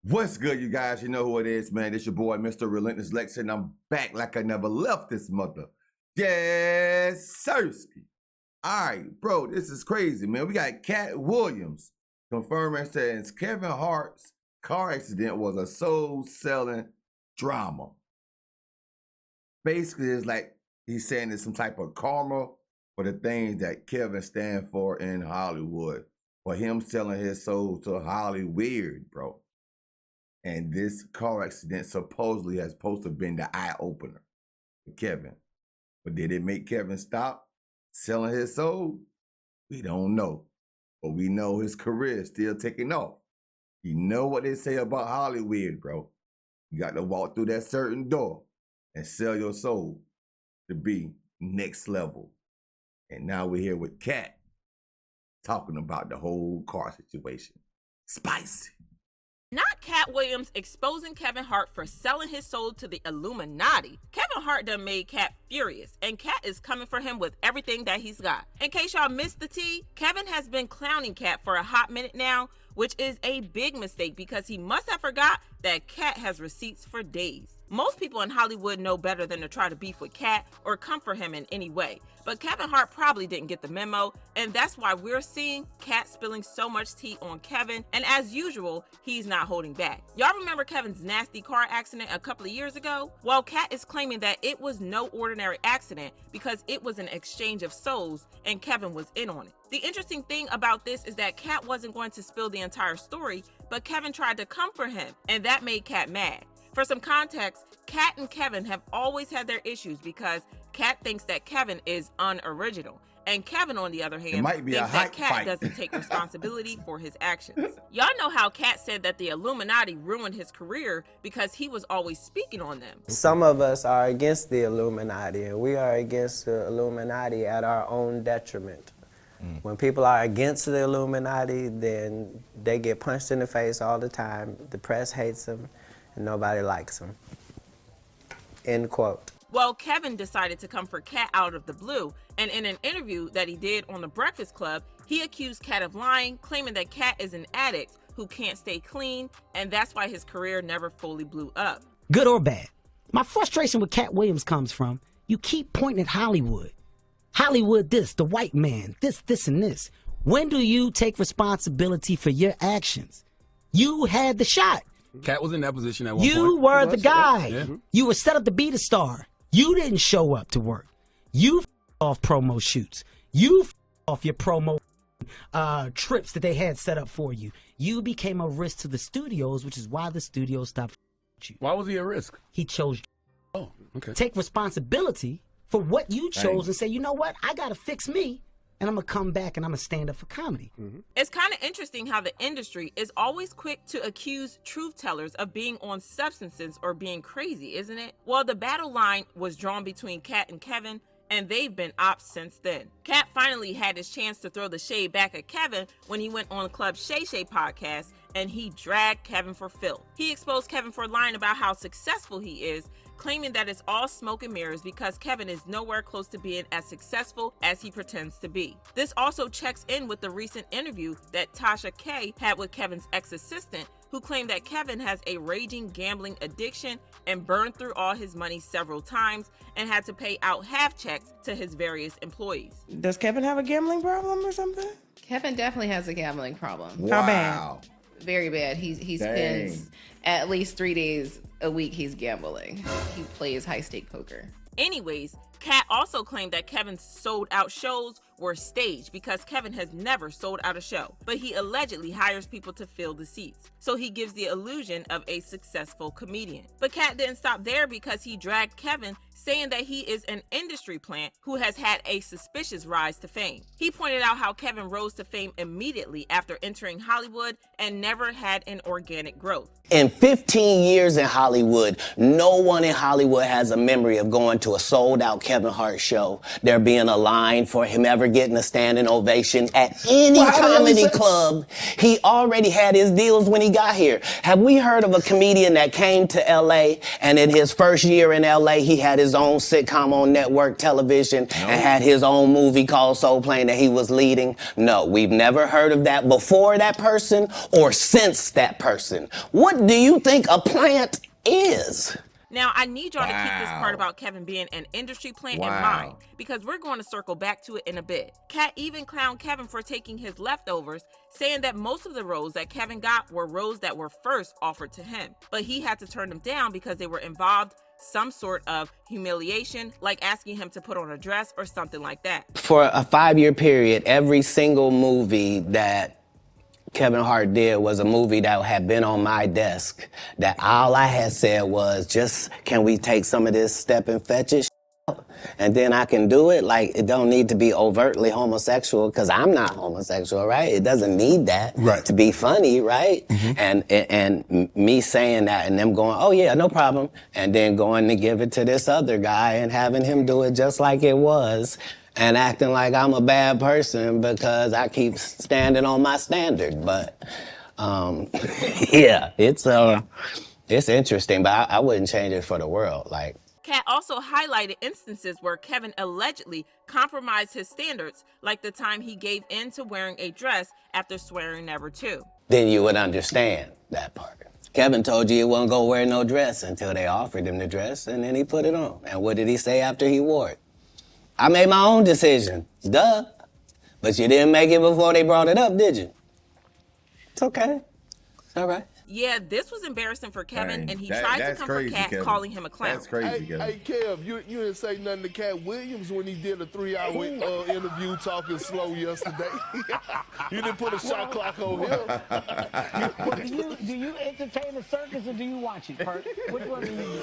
What's good, you guys? You know who it is, man. It's your boy, Mr. Relentless Lex, and I'm back like I never left this mother. Yes, Sirski. All right, bro, this is crazy, man. We got Katt Williams confirming saying Kevin Hart's car accident was a soul-selling drama. Basically, it's like he's saying it's some type of karma for the things that Kevin stands for in Hollywood, for him selling his soul to Hollywood, bro. And this car accident supposedly has supposed to have been the eye-opener for Kevin. But did it make Kevin stop selling his soul? We don't know. But we know his career is still taking off. You know what they say about Hollywood, bro. You got to walk through that certain door and sell your soul to be next level. And now we're here with Katt talking about the whole car situation. Spicy. Not Katt Williams exposing Kevin Hart for selling his soul to the Illuminati. Kevin Hart done made Katt furious, and Katt is coming for him with everything that he's got. In case y'all missed the tea, Kevin has been clowning Katt for a hot minute now, which is a big mistake because he must have forgot that Katt has receipts for days. Most people in Hollywood know better than to try to beef with Katt or come for him in any way. But Kevin Hart probably didn't get the memo, and that's why we're seeing Katt spilling so much tea on Kevin, and as usual, he's not holding back. Y'all remember Kevin's nasty car accident a couple of years ago? Well, Katt is claiming that it was no ordinary accident because it was an exchange of souls, and Kevin was in on it. The interesting thing about this is that Katt wasn't going to spill the entire story, but Kevin tried to come for him, and that made Katt mad. For some context, Katt and Kevin have always had their issues because Katt thinks that Kevin is unoriginal. And Kevin, on the other hand, thinks that Katt doesn't take responsibility for his actions. Y'all know how Katt said that the Illuminati ruined his career because he was always speaking on them. Some of us are against the Illuminati, and we are against the Illuminati at our own detriment. When people are against the Illuminati, then they get punched in the face all the time. The press hates them, and nobody likes them. End quote. Well, Kevin decided to come for Katt out of the blue, and in an interview that he did on The Breakfast Club, he accused Katt of lying, claiming that Katt is an addict who can't stay clean, and that's why his career never fully blew up. Good or bad, my frustration with Katt Williams comes from, you keep pointing at Hollywood. Hollywood this, the white man, this, and this. When do you take responsibility for your actions? You had the shot. Katt was in that position at one point. You were the guy. Yeah. You were set up to be the star. You didn't show up to work. You off promo shoots. You off your promo trips that they had set up for you. You became a risk to the studios, which is why the studios stopped you. Why was he a risk? He chose. Oh, okay. Take responsibility for what you chose and say, you know what? I got to fix me. And I'm going to come back and I'm going to stand up for comedy. It's kind of interesting how the industry is always quick to accuse truth tellers of being on substances or being crazy, isn't it? Well, the battle line was drawn between Katt and Kevin, and they've been ops since then. Katt finally had his chance to throw the shade back at Kevin when he went on Club Shay Shay podcast, and he dragged Kevin for filth. He exposed Kevin for lying about how successful he is, claiming that it's all smoke and mirrors because Kevin is nowhere close to being as successful as he pretends to be. This also checks in with the recent interview that Tasha K had with Kevin's ex-assistant, who claimed that Kevin has a raging gambling addiction and burned through all his money several times and had to pay out half checks to his various employees. Does Kevin have a gambling problem or something? Kevin definitely has a gambling problem. Wow. How bad? Very bad. He spends at least 3 days a week he's gambling. He plays high-stake poker. Anyways, Katt also claimed that Kevin's sold out shows were staged because Kevin has never sold out a show, but he allegedly hires people to fill the seats. So he gives the illusion of a successful comedian. But Katt didn't stop there because he dragged Kevin, saying that he is an industry plant who has had a suspicious rise to fame. He pointed out how Kevin rose to fame immediately after entering Hollywood and never had an organic growth. In 15 years in Hollywood, no one in Hollywood has a memory of going to a sold-out Kevin Hart show, there being a line for him ever getting a standing ovation at any comedy club. He already had his deals when he got here. Have we heard of a comedian that came to LA and in his first year in LA, he had his own sitcom on network television and had his own movie called Soul Plane that he was leading? No, we've never heard of that before that person or since that person. What do you think a plant is? Now, I need y'all to keep this part about Kevin being an industry plant in mind, because we're going to circle back to it in a bit. Katt even clowned Kevin for taking his leftovers, saying that most of the roles that Kevin got were roles that were first offered to him, but he had to turn them down because they were involved some sort of humiliation, like asking him to put on a dress or something like that. For a 5-year period, every single movie that Kevin Hart did was a movie that had been on my desk, that all I had said was, just, can we take some of this step and fetch it and then I can do it? Like, it don't need to be overtly homosexual, because I'm not homosexual, right? It doesn't need that to be funny, right? And me saying that and them going, oh yeah, no problem, and then going to give it to this other guy and having him do it just like it was, and acting like I'm a bad person because I keep standing on my standard. But yeah, it's interesting, but I wouldn't change it for the world. Like, Katt also highlighted instances where Kevin allegedly compromised his standards, like the time he gave in to wearing a dress after swearing never to. Then you would understand that part. Kevin told you he wasn't gonna wear no dress until they offered him the dress, and then he put it on. And what did he say after he wore it? I made my own decision, duh. But you didn't make it before they brought it up, did you? It's okay, it's all right. Yeah, this was embarrassing for Kevin, and he tried to comfort Katt, calling him a clown. That's crazy, Kevin. Hey, Kev, you didn't say nothing to Katt Williams when he did a 3-hour interview talking slow yesterday. You didn't put a shot clock on him. Do you entertain the circus or do you watch it, Kurt? Which one do you do?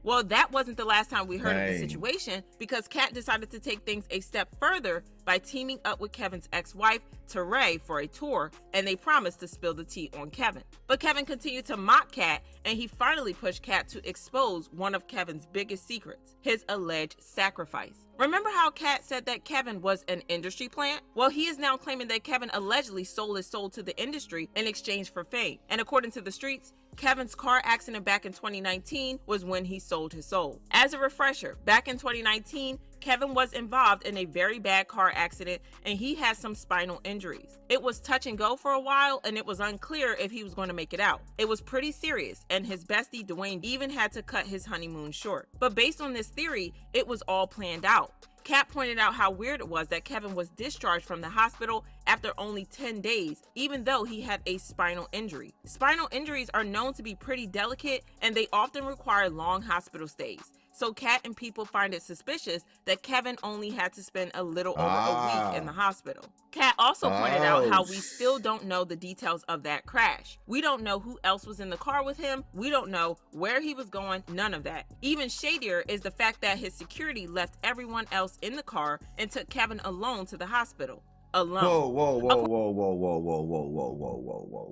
Well, that wasn't the last time we heard of the situation, because Katt decided to take things a step further by teaming up with Kevin's ex-wife, Teray, for a tour, and they promised to spill the tea on Kevin. But Kevin continued to mock Katt, and he finally pushed Katt to expose one of Kevin's biggest secrets, his alleged sacrifice. Remember how Katt said that Kevin was an industry plant? Well, he is now claiming that Kevin allegedly sold his soul to the industry in exchange for fame. And according to the streets, Kevin's car accident back in 2019 was when he sold his soul. As a refresher, back in 2019, Kevin was involved in a very bad car accident and he had some spinal injuries. It was touch and go for a while and it was unclear if he was going to make it out. It was pretty serious and his bestie Dwayne even had to cut his honeymoon short. But based on this theory, it was all planned out. Katt pointed out how weird it was that Kevin was discharged from the hospital after only 10 days, even though he had a spinal injury. Spinal injuries are known to be pretty delicate and they often require long hospital stays. So Katt and people find it suspicious that Kevin only had to spend a little over a week in the hospital. Katt also pointed out how we still don't know the details of that crash. We don't know who else was in the car with him. We don't know where he was going, none of that. Even shadier is the fact that his security left everyone else in the car and took Kevin alone to the hospital. Alone.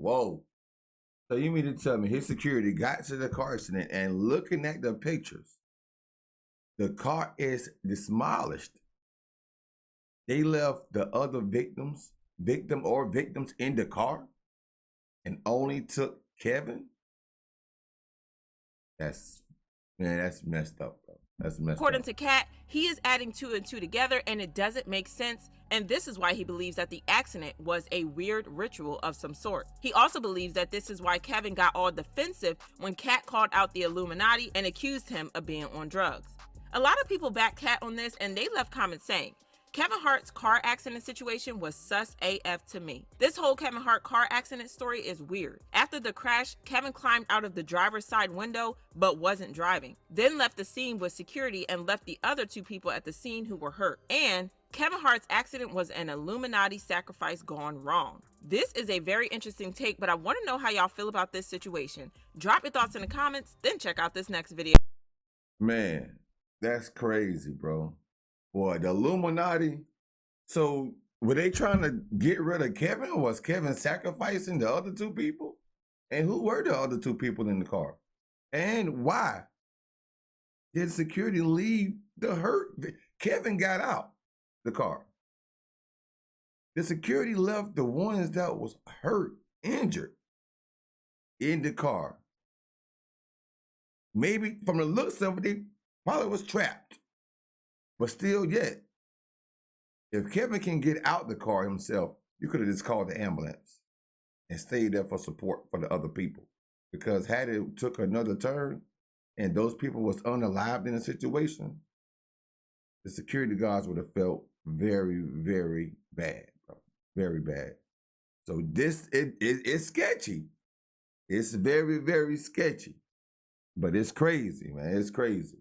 Whoa. So you mean to tell me his security got to the car accident and looking at the pictures, the car is demolished. They left the other victim or victims in the car and only took Kevin? That's messed up, bro. That's messed up. According to Katt, he is adding 2 and 2 together and it doesn't make sense. And this is why he believes that the accident was a weird ritual of some sort. He also believes that this is why Kevin got all defensive when Katt called out the Illuminati and accused him of being on drugs. A lot of people back Katt on this and they left comments saying, Kevin Hart's car accident situation was sus AF to me. This whole Kevin Hart car accident story is weird. After the crash, Kevin climbed out of the driver's side window but wasn't driving. Then left the scene with security and left the other 2 people at the scene who were hurt. And Kevin Hart's accident was an Illuminati sacrifice gone wrong. This is a very interesting take, but I want to know how y'all feel about this situation. Drop your thoughts in the comments, then check out this next video. Man, that's crazy, bro. Boy, the Illuminati. So were they trying to get rid of Kevin, or was Kevin sacrificing the other 2 people? And who were the other 2 people in the car? And why did security leave the hurt? Kevin got out the car. The security left the ones that was hurt, injured in the car. maybe from the looks of it, they probably was trapped. But still yet, if Kevin can get out the car himself, you could have just called the ambulance and stayed there for support for the other people. Because had it took another turn and those people was unalived in the situation, the security guards would have felt very, very bad, bro. Very bad. So this, it's sketchy. It's very, very sketchy. But it's crazy, man. It's crazy.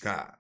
God.